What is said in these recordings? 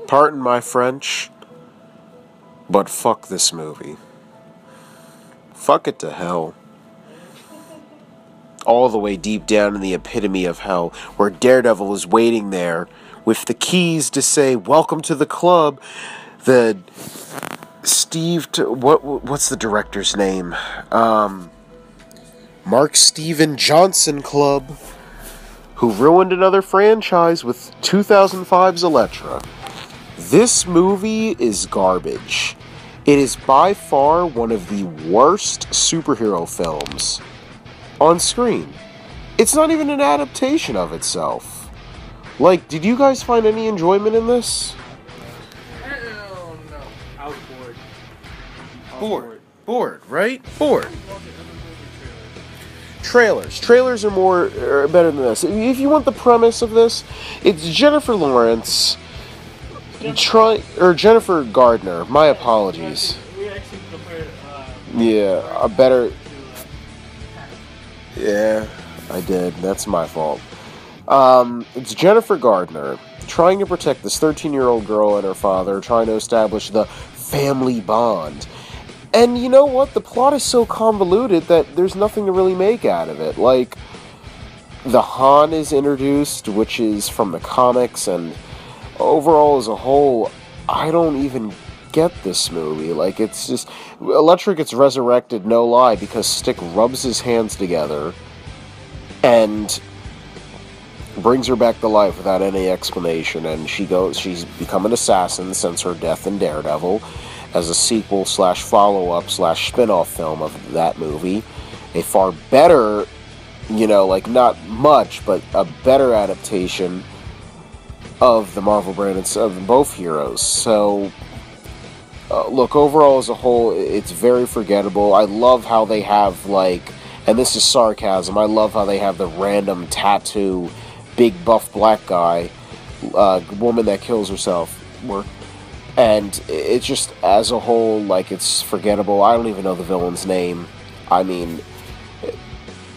Pardon my French, but fuck this movie. Fuck it to hell. All the way deep down in the epitome of hell, where Daredevil is waiting there with the keys to say, "Welcome to the club." The what's the director's name? Mark Steven Johnson Club, who ruined another franchise with 2005's Elektra. This movie is garbage. It is by far one of the worst superhero films on screen. It's not even an adaptation of itself. Like, did you guys find any enjoyment in this? No. I was bored. Bored, right? Bored. Trailers are better than this. If you want the premise of this, it's Jennifer Lawrence Jennifer Gardner. My apologies. We actually compared. Yeah, a better. Yeah, I did. That's my fault. It's Jennifer Gardner trying to protect this 13-year-old girl and her father, trying to establish the family bond. And you know what? The plot is so convoluted that there's nothing to really make out of it. Like, the Han is introduced, which is from the comics, and overall as a whole, I don't even get this movie. Like, it's just... Elektra gets resurrected, no lie, because Stick rubs his hands together and brings her back to life without any explanation, and she's become an assassin since her death in Daredevil, as a sequel / follow-up / spin-off film of that movie. A far better, like, not much, but a better adaptation of the Marvel brand of both heroes. So, look, overall as a whole, it's very forgettable. I love how they have, like, and this is sarcasm, I love how they have the random tattoo, big buff black guy, woman that kills herself, and it's just, as a whole, like, it's forgettable. I don't even know the villain's name. I mean,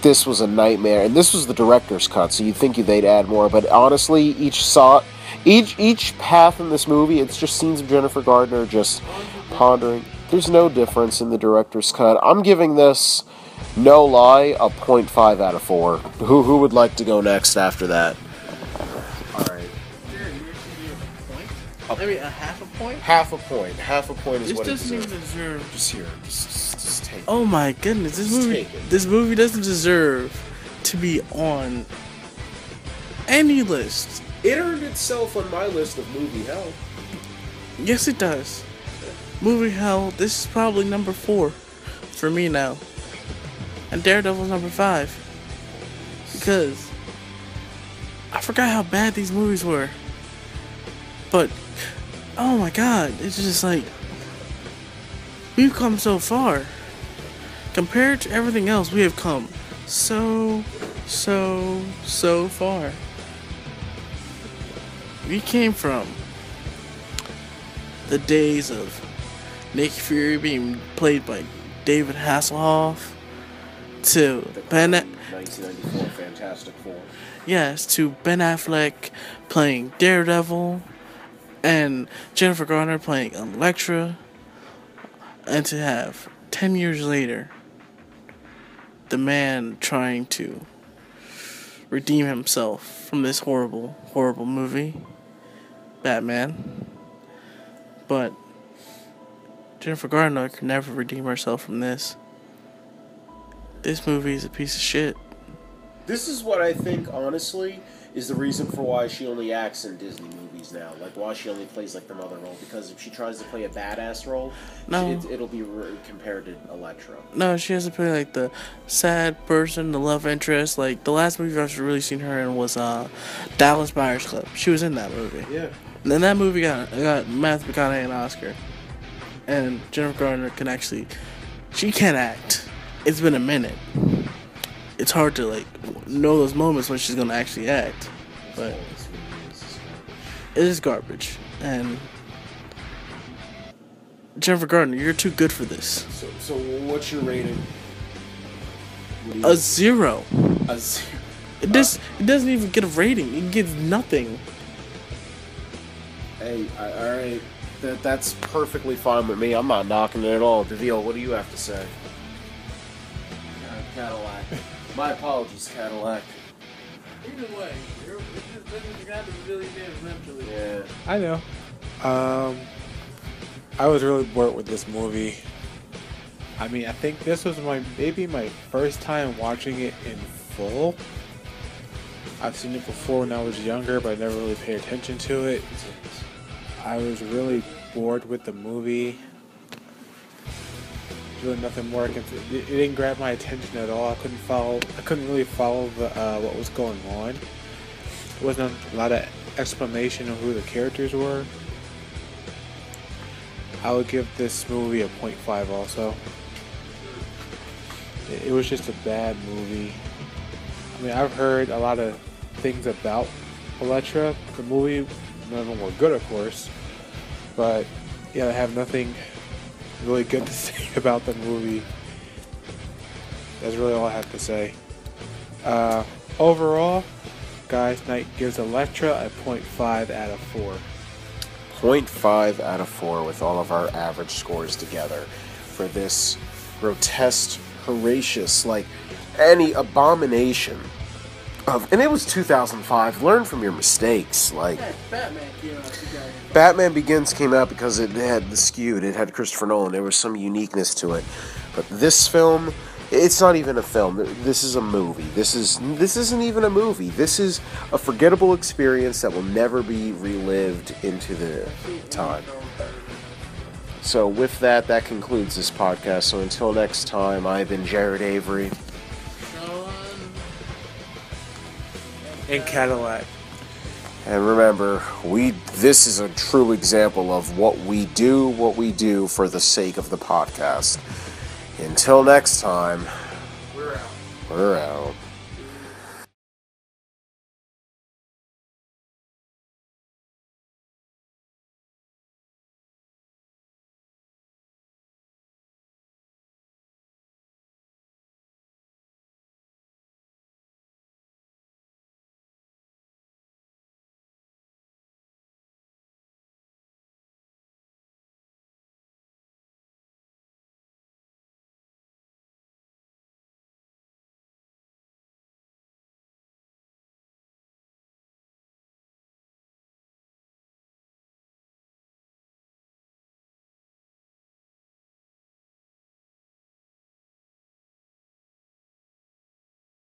this was a nightmare, and this was the director's cut, so you'd think they'd add more, but honestly, each path in this movie, it's just scenes of Jennifer Gardner just pondering. There's no difference in the director's cut. I'm giving this, no lie, a 0.5 out of 4. Who would like to go next after that? Alright. Maybe a half a point? Half a point. Half a point is this what it doesn't deserves. even deserve. Just here. Just take it. Oh my goodness, this movie doesn't deserve to be on any list. It earned itself on my list of movie hell. Yes, it does. Movie hell. This is probably number 4 for me now, and Daredevil's number 5 because I forgot how bad these movies were. But oh my god, it's just like we've come so far. Compared to everything else, we have come so far. We came from the days of Nick Fury being played by David Hasselhoff to Ben 1994 Fantastic Four. Yes, to Ben Affleck playing Daredevil and Jennifer Garner playing Elektra, and to have 10 years later the man trying to redeem himself from this horrible movie, Batman. But Jennifer Garner could never redeem herself from this. This movie is a piece of shit. This is what I think, honestly, is the reason for why she only acts in Disney movies now. Like, why she only plays, like, the mother role. Because if she tries to play a badass role, it'll be compared to Elektra. No, she has to play, like, the sad person, the love interest. Like, the last movie I've really seen her in was Dallas Buyers Club. She was in that movie. Yeah. And then that movie got Matthew McConaughey an Oscar. And Jennifer Garner she can't act. It's been a minute. It's hard to, like, know those moments when she's gonna actually act. But it is garbage. And Jennifer Garner, you're too good for this. So what's your rating? A 0. A 0. It doesn't even get a rating. It gives nothing. Hey, alright. That's perfectly fine with me. I'm not knocking it at all. DeVille, what do you have to say? Cadillac. My apologies, Cadillac. Either way, you're gonna be really dead eventually. Yeah. I know. I was really bored with this movie. I mean, I think this was maybe my first time watching it in full. I've seen it before when I was younger, but I never really paid attention to it. I was really bored with the movie. There's really nothing more I can say. It didn't grab my attention at all. I couldn't really follow what was going on. There wasn't a lot of explanation of who the characters were. I would give this movie a 0.5 also. It was just a bad movie. I mean, I've heard a lot of things about Elektra, the movie. None of them were good, of course. But, yeah, I have nothing really good to say about the movie. That's really all I have to say. Overall, Guys Night gives Elektra a 0.5 out of 4. 0.5 out of 4 with all of our average scores together for this grotesque, horrendous, like any abomination of, and it was 2005. Learn from your mistakes. Like Batman came out today. Batman Begins came out because it had the skewed. It had Christopher Nolan. There was some uniqueness to it. But this film, it's not even a film. This is a movie. This isn't even a movie. This is a forgettable experience that will never be relived into the time. So with that concludes this podcast. So until next time, I've been Jared Avery. In Cadillac. And remember, this is a true example of what we do for the sake of the podcast. Until next time, we're out.